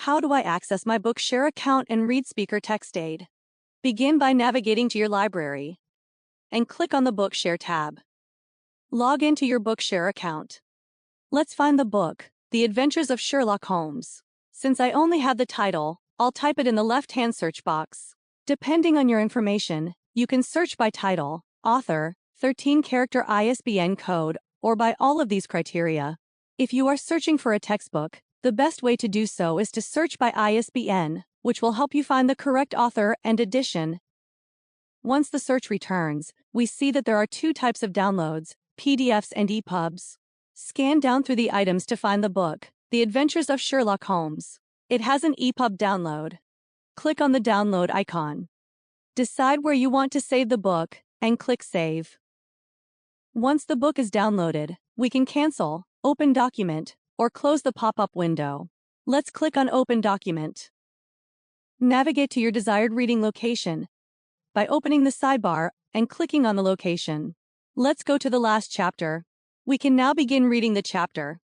How do I access my Bookshare account and read Speaker Text Aid? Begin by navigating to your library and click on the Bookshare tab. Log into your Bookshare account. Let's find the book, The Adventures of Sherlock Holmes. Since I only have the title, I'll type it in the left-hand search box. Depending on your information, you can search by title, author, 13-character ISBN code, or by all of these criteria. If you are searching for a textbook, the best way to do so is to search by ISBN, which will help you find the correct author and edition. Once the search returns, we see that there are two types of downloads, PDFs and EPUBs. Scan down through the items to find the book, The Adventures of Sherlock Holmes. It has an EPUB download. Click on the download icon. Decide where you want to save the book, and click Save. Once the book is downloaded, we can cancel, open document, or close the pop-up window. Let's click on Open Document. Navigate to your desired reading location by opening the sidebar and clicking on the location. Let's go to the last chapter. We can now begin reading the chapter.